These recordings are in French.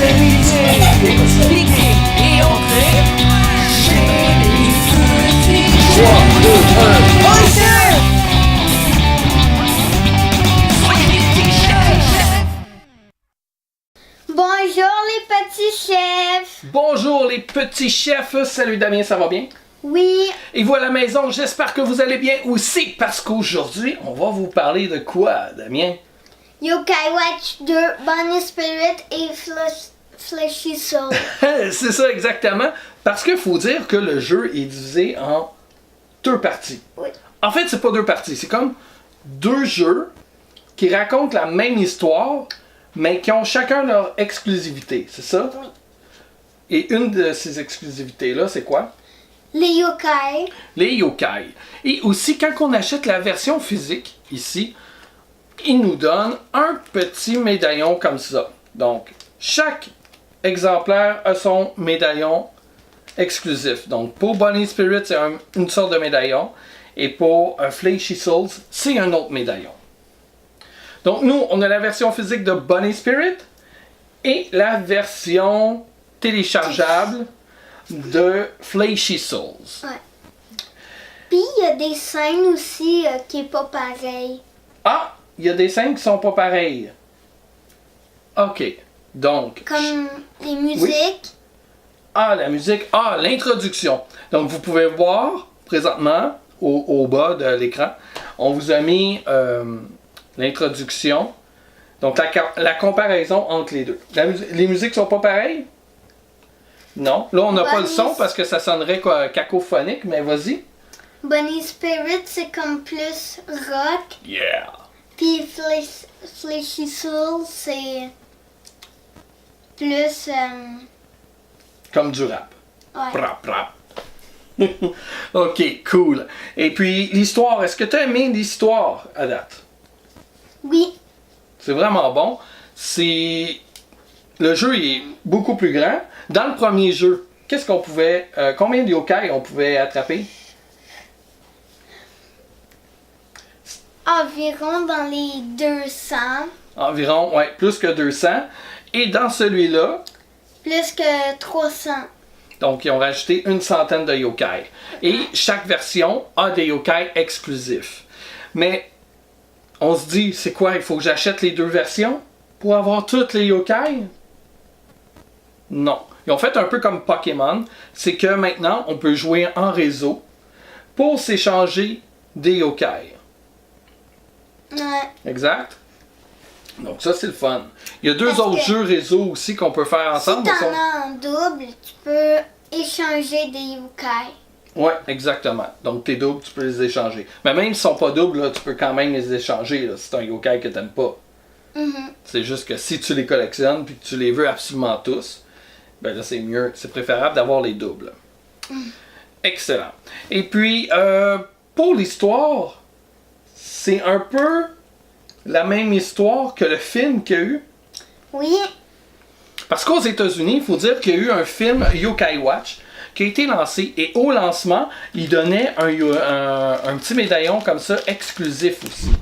vérité, expliquer et entrer chez les petits. 3, 2, 1. Bonjour! Les petits chefs. Bonjour les petits chefs! Bonjour les petits chefs, salut Damien, ça va bien? Oui, Et vous à la maison, j'espère que vous allez bien aussi, parce qu'aujourd'hui, on va vous parler de quoi, Damien? Yokai Watch 2, Bunny Spirit et Fleshy Soul. C'est ça exactement, parce qu'il faut dire que le jeu est divisé en deux parties. Oui. En fait, c'est pas deux parties, c'est comme deux jeux qui racontent la même histoire, mais qui ont chacun leur exclusivité, c'est ça? Oui. Et une de ces exclusivités-là, c'est quoi? Les yokai. Les yokai. Et aussi, quand on achète la version physique, ici, il nous donne un petit médaillon comme ça. Donc, chaque exemplaire a son médaillon exclusif. Donc, pour Bunny Spirit, c'est une sorte de médaillon. Et pour Fleshy Souls, c'est un autre médaillon. Donc, nous, on a la version physique de Bunny Spirit et la version téléchargeable de Fleshy Souls. Ouais. Puis il y a des scènes aussi qui est pas pareil. Ah, il y a des scènes qui sont pas pareilles. OK. Donc, Comme les musiques. la musique. Ah, l'introduction. Donc, vous pouvez voir présentement au bas de l'écran, on vous a mis l'introduction. Donc, la comparaison entre les deux. Les musiques sont pas pareilles? Non. Là, on n'a pas le son parce que ça sonnerait cacophonique, mais vas-y. Bunny Spirit, c'est comme plus rock. Yeah! Puis Fleshy Soul, c'est plus. Comme du rap. Ouais. Prap, prap. OK, cool. Et puis, l'histoire, est-ce que tu as aimé l'histoire à date? Oui. C'est vraiment bon. Le jeu est beaucoup plus grand. Dans le premier jeu, qu'est-ce qu'on pouvait... combien de yokai on pouvait attraper? Environ dans les 200. Environ, ouais, plus que 200. Et dans celui-là, Plus que 300. donc ils ont rajouté une centaine de yokai. Et chaque version a des yokai exclusifs. Mais on se dit, c'est quoi? Il faut que j'achète les deux versions pour avoir toutes les yokai? Non. Ils ont fait un peu comme Pokémon. C'est que maintenant, on peut jouer en réseau pour s'échanger des yokai. Ouais. Exact? Donc ça, c'est le fun. Il y a deux Parce autres que jeux réseau aussi qu'on peut faire Si ensemble. t'en as en double, tu peux échanger des yokai. Oui, exactement. Donc tes doubles, tu peux les échanger. Mais même s'ils sont pas doubles, là, tu peux quand même les échanger là, si c'est un yokai que tu n'aimes pas. Mhm. C'est juste que si tu les collectionnes et que tu les veux absolument tous, ben là c'est mieux, c'est préférable d'avoir les doubles. Excellent. Et puis, pour l'histoire, c'est un peu la même histoire que le film qu'il y a eu. Oui. Parce qu'aux États-Unis, il faut dire qu'il y a eu un film Yokai Watch qui a été lancé et au lancement, il donnait un petit médaillon comme ça exclusif aussi.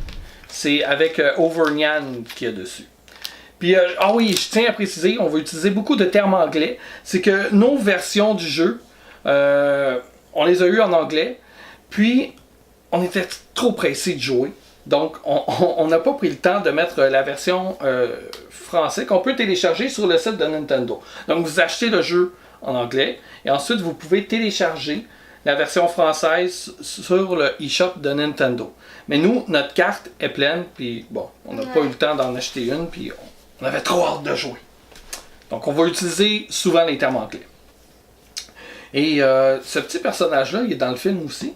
C'est avec Overnyan qui est dessus. Puis, ah oui, je tiens à préciser, on va utiliser beaucoup de termes anglais. C'est que nos versions du jeu, on les a eues en anglais. Puis, on était trop pressés de jouer. Donc, on n'a pas pris le temps de mettre la version française qu'on peut télécharger sur le site de Nintendo. Donc, vous achetez le jeu en anglais et ensuite, vous pouvez télécharger la version française sur le eShop de Nintendo. Mais nous, notre carte est pleine, puis bon, on n'a pas eu le temps d'en acheter une, puis on avait trop hâte de jouer. Donc, on va utiliser souvent les termes anglais. Et ce petit personnage-là, il est dans le film aussi.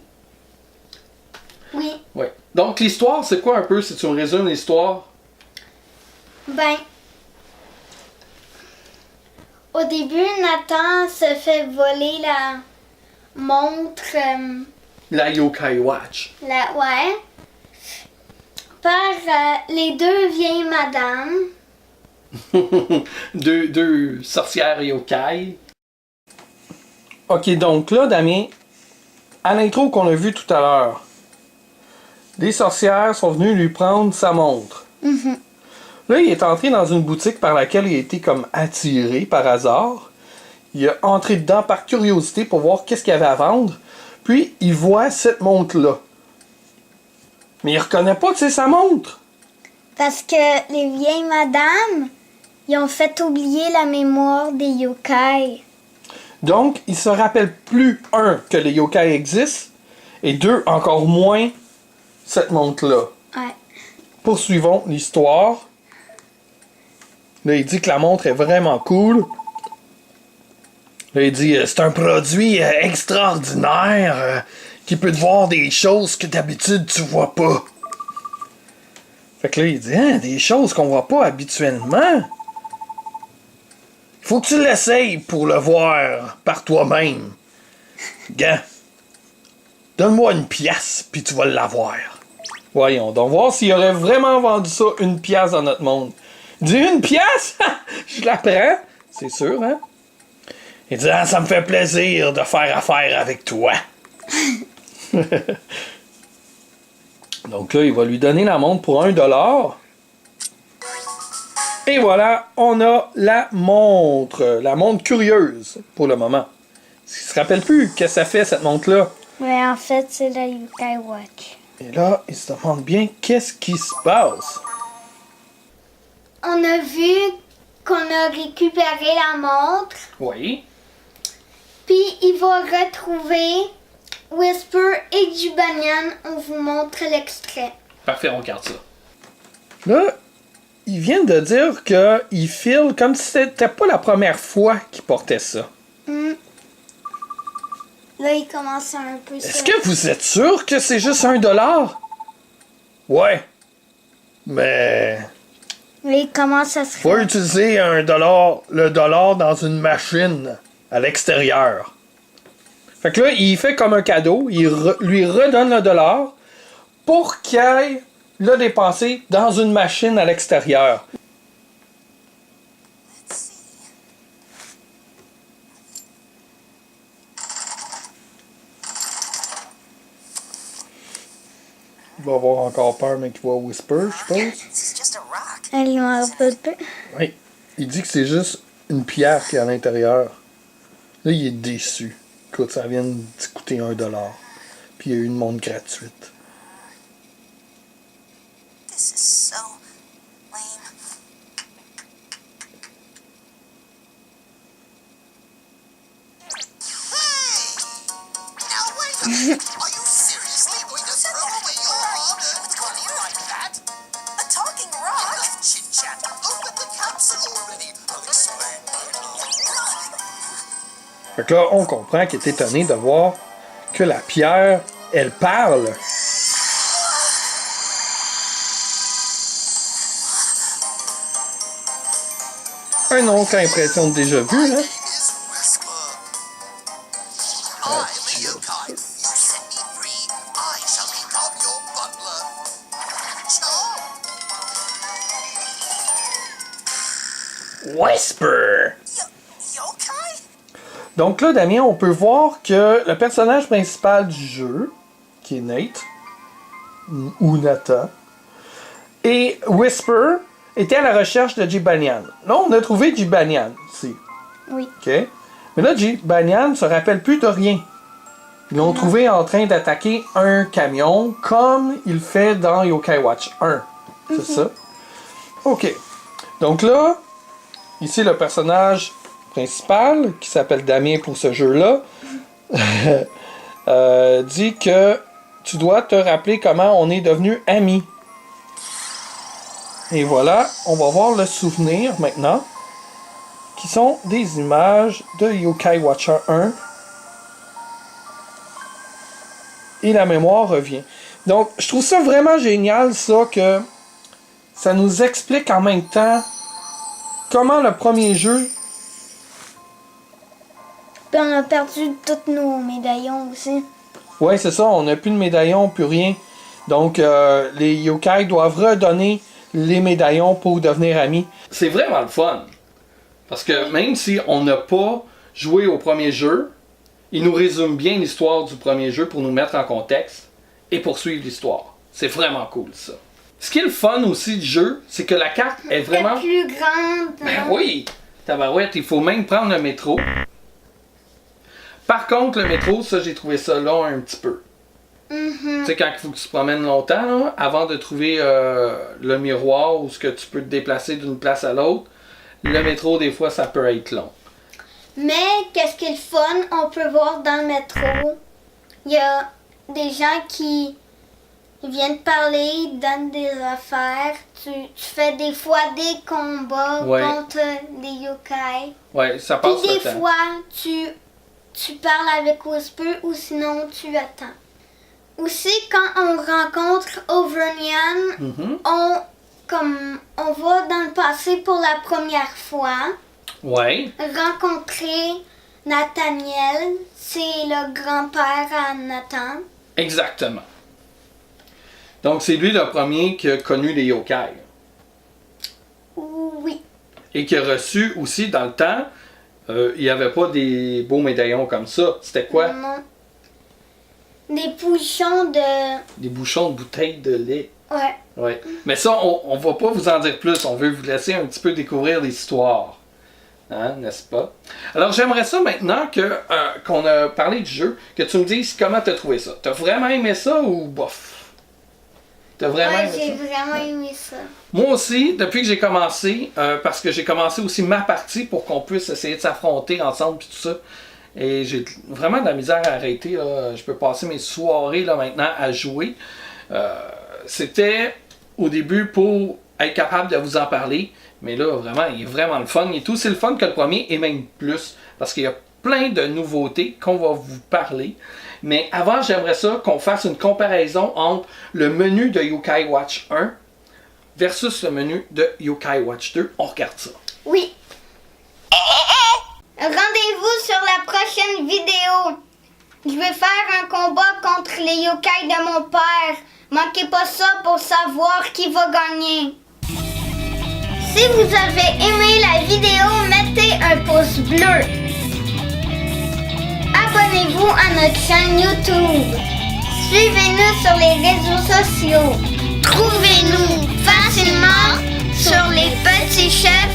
Oui. Oui. Donc, l'histoire, c'est quoi un peu, si tu me résumes l'histoire? Ben, au début, Nathan se fait voler la montre, La Yokai Watch. ouais, par les deux vieilles madames. deux sorcières yokai. Ok, donc là, Damien, à l'intro qu'on a vu tout à l'heure, les sorcières sont venues lui prendre sa montre. Là, il est entré dans une boutique par laquelle il a été comme attiré par hasard. Il est entré dedans par curiosité pour voir qu'est-ce qu'il y avait à vendre. Puis, il voit cette montre-là. Mais il reconnaît pas que c'est sa montre. Parce que les vieilles madames, ils ont fait oublier la mémoire des yokai. Donc, il se rappelle plus, un, que les yokai existent, et deux, encore moins, cette montre-là. Ouais. Poursuivons l'histoire. Là, il dit que la montre est vraiment cool. Là, il dit c'est un produit extraordinaire qui peut te voir des choses que d'habitude tu vois pas. Fait que là, il dit des choses qu'on voit pas habituellement. Faut que tu l'essayes pour le voir par toi-même. Gars, donne-moi une pièce puis tu vas l'avoir. Voyons donc, voir s'il aurait vraiment vendu ça une pièce dans notre monde. Il dit une pièce? Je la prends. C'est sûr, hein? Il dit ça me fait plaisir de faire affaire avec toi. Donc là, il va lui donner la montre pour $1. Et voilà, on a la montre curieuse pour le moment. Il se rappelle plus qu'est-ce que ça fait cette montre-là. Mais en fait, c'est la Yokai Watch. Et là, il se demande bien qu'est-ce qui se passe. On a vu qu'on a récupéré la montre, Oui. puis il va retrouver Whisper et Jubanian. On vous montre l'extrait. Parfait, on regarde ça. Là, ils viennent de dire qu'il file comme si c'était pas la première fois qu'il portait ça. Là, il commence un peu... Est-ce que vous êtes sûr que c'est juste $1? Ouais. Mais... Là, il commence à se... faut utiliser le dollar dans une machine à l'extérieur. Fait que là, il fait comme un cadeau. Il lui redonne le dollar pour qu'il aille le dépenser dans une machine à l'extérieur. Il va avoir encore peur, mais qu'il va whisper, je suppose. Elle m'en rappelle pas. Oui. Il dit que c'est juste une pierre qui est à l'intérieur. Là, il est déçu. Écoute, ça vient de coûter $1. Puis il y a eu une montre gratuite. This is so lame. Hey! Now wait a minute. Are you seriously going to throw away your rock with money like that? A talking rock? Enough chit-chat. Open the capsule already. I'll explain later. Fait que là, on comprend qu'il est étonné de voir que la pierre, elle parle. Une autre impression de déjà vu, hein? Is Whisper. I, the yokai. You set me free. I shall become your butler. Sure. Whisper! Yokai? Donc là, Damien, on peut voir que le personnage principal du jeu, qui est Nate, ou Nathan, et Whisper était à la recherche de Jibanian. Là, on a trouvé Jibanian ici. Oui. OK? Mais là, Jibanian ne se rappelle plus de rien. Ils l'ont trouvé en train d'attaquer un camion, comme il fait dans Yokai Watch 1. C'est ça? OK. Donc là, ici, le personnage principal, qui s'appelle Damien pour ce jeu-là, dit que tu dois te rappeler comment on est devenus amis. Et voilà, on va voir le souvenir maintenant, qui sont des images de Yokai Watcher 1. Et la mémoire revient. Donc, je trouve ça vraiment génial, ça, que ça nous explique en même temps comment le premier jeu... Puis on a perdu tous nos médaillons aussi. Ouais, c'est ça, on n'a plus de médaillons, plus rien. Donc, les yokai doivent redonner les médaillons pour devenir amis. C'est vraiment le fun. Parce que même si on n'a pas joué au premier jeu, il nous résume bien l'histoire du premier jeu pour nous mettre en contexte et poursuivre l'histoire. C'est vraiment cool, ça. Ce qui est le fun aussi du jeu, c'est que la carte est vraiment... C'est plus grande. Ben oui! Tabarouette, il faut même prendre le métro. Par contre, le métro, ça, j'ai trouvé ça long un petit peu. Tu sais, quand il faut que tu te promènes longtemps, là, avant de trouver le miroir ou ce que tu peux te déplacer d'une place à l'autre, le métro, des fois, ça peut être long. Mais qu'est-ce qui est le fun, on peut voir dans le métro, il y a des gens qui viennent parler, donnent des affaires. Tu fais des fois des combats Ouais. contre des yokai. Ouais, ça passe Puis le des temps. fois, tu parles avec Whisper ou sinon tu attends. Aussi, quand on rencontre Overnian, Mhm. on va dans le passé pour la première fois. Ouais, Rencontrer Nathaniel, c'est le grand-père à Nathan. exactement. Donc, c'est lui le premier qui a connu les yokai. Oui. Et qui a reçu aussi, dans le temps, il n'y avait pas des beaux médaillons comme ça. C'était quoi? Non. Des bouchons de... Des bouchons de bouteilles de lait. Ouais. Ouais. Mais ça, on va pas vous en dire plus. On veut vous laisser un petit peu découvrir l'histoire. Hein, n'est-ce pas? Alors, j'aimerais ça maintenant qu'on a parlé du jeu, que tu me dises comment tu as trouvé ça. T'as vraiment aimé ça ou bof? T'as vraiment Ouais, aimé j'ai ça? vraiment aimé ça. Moi aussi, depuis que j'ai commencé, parce que j'ai commencé aussi ma partie pour qu'on puisse essayer de s'affronter ensemble et tout ça. Et j'ai vraiment de la misère à arrêter. Là. Je peux passer mes soirées là, maintenant à jouer. C'était au début pour être capable de vous en parler. Mais là, vraiment, il est vraiment le fun. Il est aussi le fun que le premier et même plus. Parce qu'il y a plein de nouveautés qu'on va vous parler. Mais avant, j'aimerais ça qu'on fasse une comparaison entre le menu de Yokai Watch 1 versus le menu de Yokai Watch 2. On regarde ça. Oui. Rendez-vous sur la prochaine vidéo. Je vais faire un combat contre les yokai de mon père. Manquez pas ça pour savoir qui va gagner. Si vous avez aimé la vidéo, mettez un pouce bleu. Abonnez-vous à notre chaîne YouTube. Suivez-nous sur les réseaux sociaux. Trouvez-nous facilement sur les petits chefs